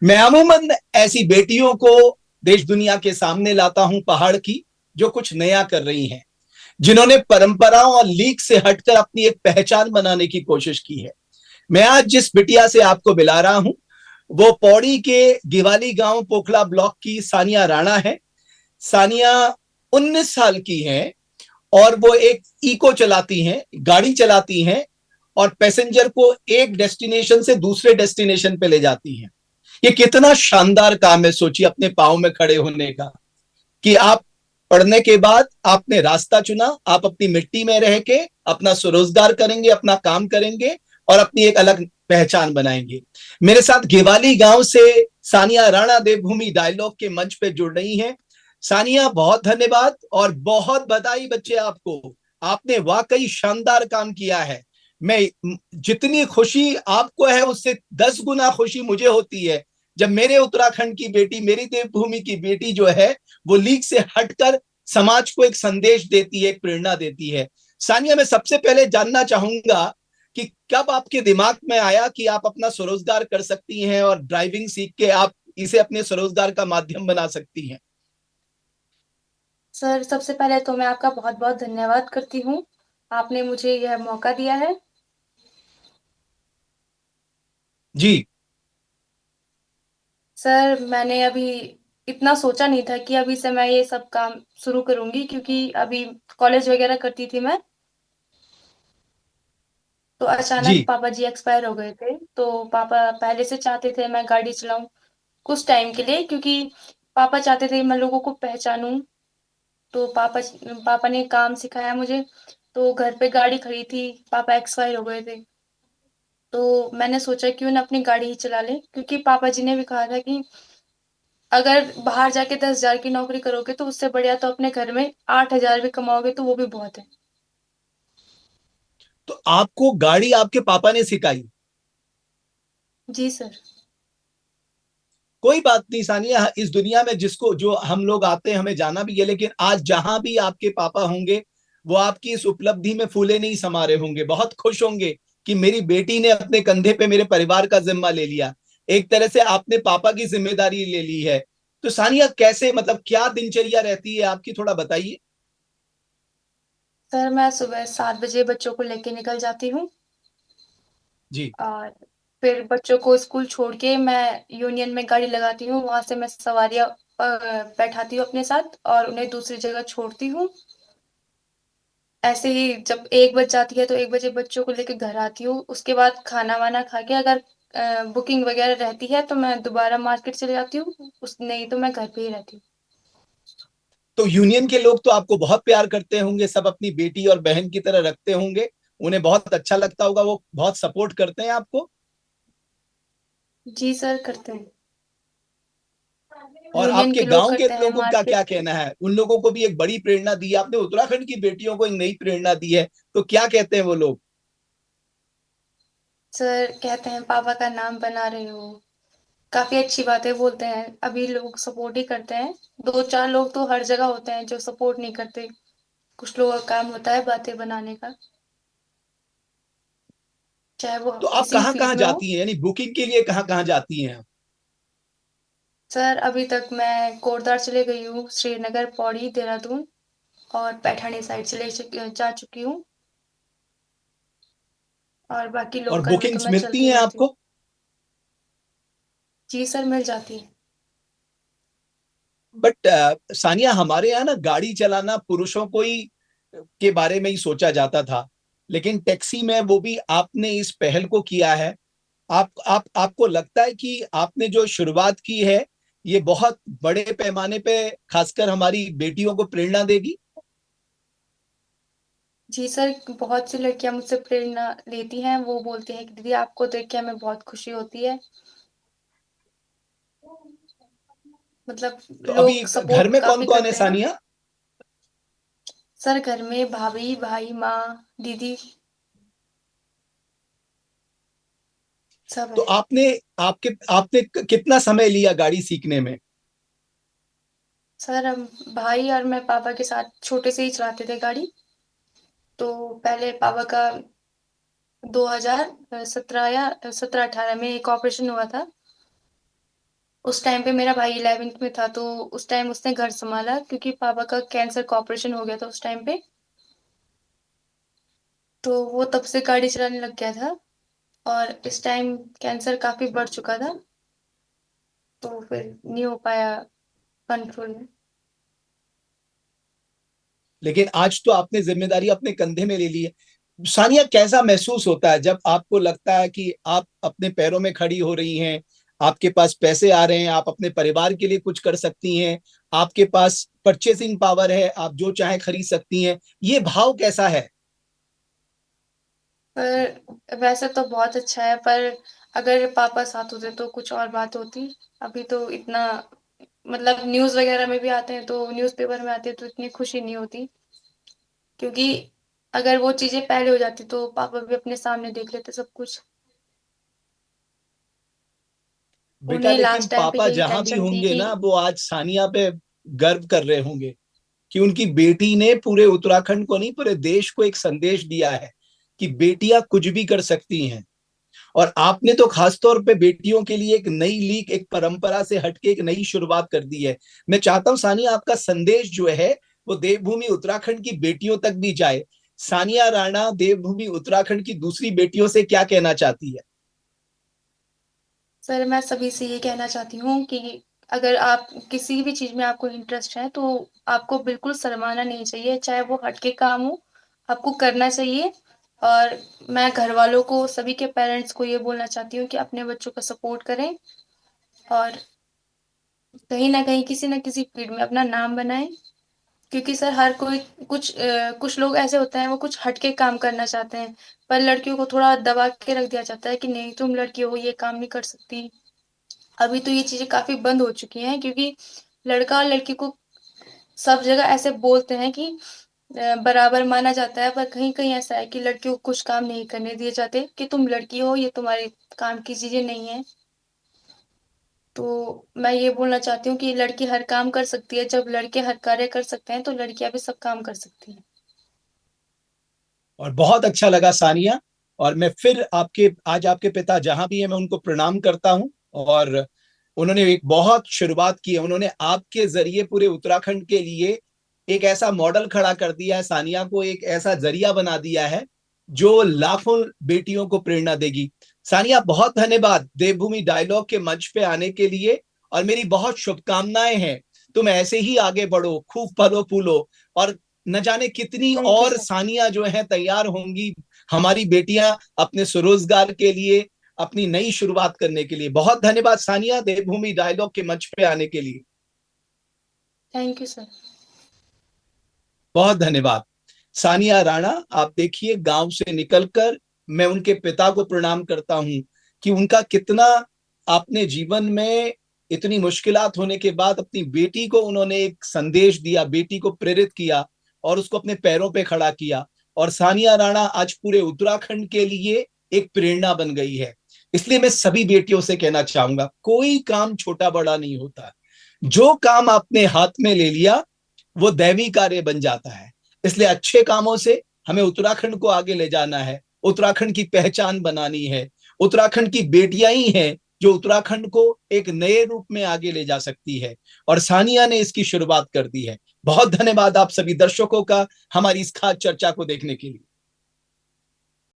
मैं अमूमन ऐसी बेटियों को देश दुनिया के सामने लाता हूं पहाड़ की, जो कुछ नया कर रही हैं, जिन्होंने परंपराओं और लीक से हटकर अपनी एक पहचान बनाने की कोशिश की है। मैं आज जिस बिटिया से आपको मिला रहा हूं, वो पौड़ी के गिवाली गांव पोखला ब्लॉक की सानिया राणा है। सानिया 19 साल की हैं और वो एक इको चलाती हैं, गाड़ी चलाती हैं और पैसेंजर को एक डेस्टिनेशन से दूसरे डेस्टिनेशन पे ले जाती हैं। ये कितना शानदार काम है, सोचिए अपने पाँव में खड़े होने का, कि आप पढ़ने के बाद आपने रास्ता चुना, आप अपनी मिट्टी में रह के अपना स्वरोजगार करेंगे, अपना काम करेंगे और अपनी एक अलग पहचान बनाएंगे। मेरे साथ घेवाली गांव से सानिया राणा देवभूमि डायलॉग के मंच पे जुड़ रही हैं। सानिया, बहुत धन्यवाद और बहुत बधाई बच्चे आपको। आपने वाकई शानदार काम किया है। मैं जितनी खुशी आपको है उससे 10 गुना खुशी मुझे होती है जब मेरे उत्तराखंड की बेटी, मेरी देवभूमि की बेटी जो है, वो लीग से हटकर समाज को एक संदेश देती है, एक प्रेरणा देती है। सानिया, मैं सबसे पहले जानना चाहूंगा कि कब आपके दिमाग में आया कि आप अपना स्वरोजगार कर सकती हैं और ड्राइविंग सीख के आप इसे अपने स्वरोजगार का माध्यम बना सकती हैं। सर, सबसे पहले तो मैं आपका बहुत बहुत धन्यवाद करती हूँ। आपने मुझे यह मौका दिया है। जी। सर, मैंने अभी इतना सोचा नहीं था कि अभी से मैं ये सब काम शुरू करूंगी, क्योंकि अभी कॉलेज वगैरह करती थी मैं। तो अचानक जी। पापा जी एक्सपायर हो गए थे। तो पापा पहले से चाहते थे मैं गाड़ी चलाऊं कुछ टाइम के लिए, क्योंकि पापा चाहते थे मैं लोगों को पहचानूं। तो पापा ने काम सिखाया मुझे। तो घर पे गाड़ी खड़ी थी, पापा एक्सपायर हो गए थे। तो मैंने सोचा क्यों ना अपनी गाड़ी ही चला लें, क्योंकि पापा जी ने भी कहा था कि अगर बाहर जाके 10,000 की नौकरी करोगे तो उससे बढ़िया तो अपने घर में 8,000 भी कमाओगे तो वो भी बहुत है। तो आपको गाड़ी आपके पापा ने सिखाई? जी सर। कोई बात नहीं सानिया, इस दुनिया में जिसको जो हम लोग आते हैं हमें जाना भी है, लेकिन आज जहां भी आपके पापा होंगे, वो आपकी इस उपलब्धि में फूले नहीं समा रहे होंगे, बहुत खुश होंगे कि मेरी बेटी ने अपने कंधे पे मेरे परिवार का जिम्मा ले लिया। एक तरह से आपने पापा की जिम्मेदारी ले ली है। तो सानिया, कैसे, मतलब क्या दिनचर्या रहती है आपकी, थोड़ा बताइए। सर, मैं सुबह 7 बजे बच्चों को लेके निकल जाती हूँ। जी। और फिर बच्चों को स्कूल छोड़ के मैं यूनियन में गाड़ी लगाती हूँ, वहां से मैं सवारियाँ बैठाती हूँ अपने साथ और उन्हें दूसरी जगह छोड़ती हूँ। ऐसे ही जब 1 बज जाती है तो 1 बजे बच्चों को लेके घर आती हूँ। उसके बाद खाना वाना खा के अगर बुकिंग वगैरह रहती है तो मैं दोबारा मार्केट चले जाती हूँ। उस नहीं तो मैं घर पे ही रहती हूँ। तो यूनियन के लोग तो आपको बहुत प्यार करते होंगे, सब अपनी बेटी और बहन की तरह रखते होंगे, उन्हें बहुत अच्छा लगता होगा, वो बहुत सपोर्ट करते हैं आपको। जी सर, करते हैं। और यूनियन आपके के लोग गांव के करते हैं, लोगों का मार्केट क्या के। कहना है? उन लोगों को भी एक बड़ी प्रेरणा दी है आपने, उत्तराखंड की बेटियों को एक नई प्रेरणा दी है, तो क्या कहते हैं वो लोग? सर कहते हैं पापा का नाम बना रहे हो। काफी अच्छी बातें बोलते हैं, अभी लोग सपोर्ट ही करते हैं। 2-4 लोग तो हर जगह होते हैं जो सपोर्ट नहीं करते। कुछ लोगों का काम होता है बातें बनाने का, चाहे वो तो आप किसी भी कहाँ फील्ड कहाँ में हो। जाती हैं, यानी बुकिंग के लिए कहाँ कहाँ जाती हैं आप? सर, अभी तक मैं कोटद्वार चले गई हूँ, श्रीनगर, पौड़ी, देहरादून और पैठानी साइड जा चुकी हूँ। और बाकी और लोकल में तो बुकिंग्स मैं मिलती चलती हैं रहती हूँ। आपको? जी सर, मिल जाती है। बट सानिया, हमारे यहाँ ना गाड़ी चलाना पुरुषों को ही के बारे में ही सोचा जाता था, लेकिन टैक्सी में वो भी आपने इस पहल को किया है। आप आपको लगता है कि आपने जो शुरुआत की है, ये बहुत बड़े पैमाने पे खासकर हमारी बेटियों को प्रेरणा देगी? जी सर, बहुत सी लड़कियां मुझसे प्रेरणा लेती हैं। वो बोलती हैं कि दीदी आपको देख के हमें बहुत खुशी होती है। मतलब तो अभी लोग घर सपोर्ट में कौन काफी कौन है करते हैं। सानिया? सर, घर में भाभी, भाई, माँ, दीदी सब तो है। आपने आपके आपने कितना समय लिया गाड़ी सीखने में? सर, हम भाई और मैं पापा के साथ छोटे से ही चलाते थे गाड़ी। तो पहले पापा का 2017 या 17-18 में एक ऑपरेशन हुआ था। उस टाइम पे मेरा भाई 11th में था, तो उस टाइम उसने घर सँभाला क्योंकि पापा का कैंसर का ऑपरेशन हो गया था उस टाइम पे। तो वो तब से गाड़ी चलाने लग गया था और इस टाइम कैंसर काफ़ी बढ़ चुका था, तो फिर नहीं हो पाया कंट्रोल में। लेकिन आज तो आपने जिम्मेदारी अपने कंधे में ले ली है। सानिया, कैसा महसूस होता है जब आपको लगता है कि आप अपने पैरों में खड़ी हो रही हैं, आपके पास पैसे आ रहे हैं, आप अपने परिवार के लिए कुछ कर सकती हैं, आपके पास परचेसिंग पावर है, आप जो चाहे खरीद सकती हैं, ये भाव कैसा है? पर वैसे तो बहुत अच्छा है, पर अगर पापा साथ होते तो कुछ और बात होती। अभी तो इतना मतलब न्यूज़ वगैरह में भी आते हैं, तो न्यूज़पेपर में आते हैं तो इतनी खुशी नहीं होती, क्योंकि अगर वो चीज़ें पहले हो जाती तो पापा भी अपने सामने देख लेते सब कुछ। बेटा, उन्हें लेकिन लास्ट टाइम पे पापा यही जहां भी टेंशन थी होंगे कि ना, वो आज सानिया पे गर्व कर रहे होंगे कि उनकी बेटी ने पूरे उत्तराखंड को नहीं, पूरे देश को एक संदेश दिया है कि बेटियां कुछ भी कर सकती हैं। और आपने तो खासतौर पे बेटियों के लिए एक नई लीग, एक परंपरा से हटके एक नई शुरुआत कर दी है। मैं चाहता हूं सानिया, आपका संदेश जो है वो देवभूमि उत्तराखंड की बेटियों तक भी जाए। सानिया राणा देवभूमि उत्तराखंड की दूसरी बेटियों से क्या कहना चाहती है? सर मैं सभी से ये कहना चाहती हूँ कि अगर आप किसी भी चीज़ में आपको इंटरेस्ट है, तो आपको बिल्कुल शर्माना नहीं चाहिए, चाहे वो हटके काम हो, आपको करना चाहिए। और मैं घरवालों को, सभी के पेरेंट्स को ये बोलना चाहती हूँ कि अपने बच्चों का सपोर्ट करें और कहीं न कहीं, किसी न किसी फ़ील्ड में अपना नाम बनाएँ। क्योंकि सर हर कोई कुछ लोग ऐसे होते हैं, वो कुछ हट के काम करना चाहते हैं, पर लड़कियों को थोड़ा दबा के रख दिया जाता है कि नहीं तुम लड़की हो, ये काम नहीं कर सकती। अभी तो ये चीज़ें काफ़ी बंद हो चुकी हैं, क्योंकि लड़का और लड़की को सब जगह ऐसे बोलते हैं कि बराबर माना जाता है, पर कहीं-कहीं ऐसा है कि लड़कियों को कुछ काम नहीं करने दिए जाते कि तुम लड़की हो, ये तुम्हारे काम की चीज़ें नहीं हैं। तो मैं ये बोलना चाहती हूँ कि लड़की हर काम कर सकती है, जब लड़के हर कार्य कर सकते हैं, तो लड़कियाँ भी सब काम कर सकती हैं। और बहुत अच्छा लगा सानिया। और मैं फिर आपके, आज आपके पिता जहां भी हैं, मैं उनको प्रणाम करता हूं। और उन्होंने एक बहुत शुरुआत की है, उन्होंने आपके जरिए पूरे उत्तराखंड के लिए एक ऐसा मॉडल खड़ा कर दिया है, सानिया को एक ऐसा जरिया बना दिया है जो लाखों बेटियों को प्रेरणा देगी। सानिया, बहुत धन्यवाद देवभूमि डायलॉग के मंच पे आने के लिए, और मेरी बहुत शुभकामनाएं हैं। तुम ऐसे ही आगे बढ़ो, खूब फलो फूलो, और न जाने कितनी थैंक यू और सर। सानिया जो है तैयार होंगी, हमारी बेटियां अपने स्वरोजगार के लिए, अपनी नई शुरुआत करने के लिए। बहुत धन्यवाद सानिया, देवभूमि डायलॉग के मंच पे आने के लिए। Thank you sir. बहुत धन्यवाद। सानिया राणा, आप देखिए, गांव से निकलकर मैं उनके पिता को प्रणाम करता हूं कि उनका कितना, आपने जीवन में इतनी मुश्किलात होने के बाद अपनी बेटी को उन्होंने एक संदेश दिया, बेटी को प्रेरित किया और उसको अपने पैरों पे खड़ा किया। और सानिया राणा आज पूरे उत्तराखंड के लिए एक प्रेरणा बन गई है। इसलिए मैं सभी बेटियों से कहना चाहूंगा, कोई काम छोटा बड़ा नहीं होता। जो काम आपने हाथ में ले लिया वो दैवी कार्य बन जाता है। इसलिए अच्छे कामों से हमें उत्तराखंड को आगे ले जाना है, उत्तराखंड की पहचान बनानी है। उत्तराखंड की बेटियां ही हैं जो उत्तराखंड को एक नए रूप में आगे ले जा सकती है, और सानिया ने इसकी शुरुआत कर दी है। बहुत धन्यवाद आप सभी दर्शकों का हमारी इस खास चर्चा को देखने के लिए।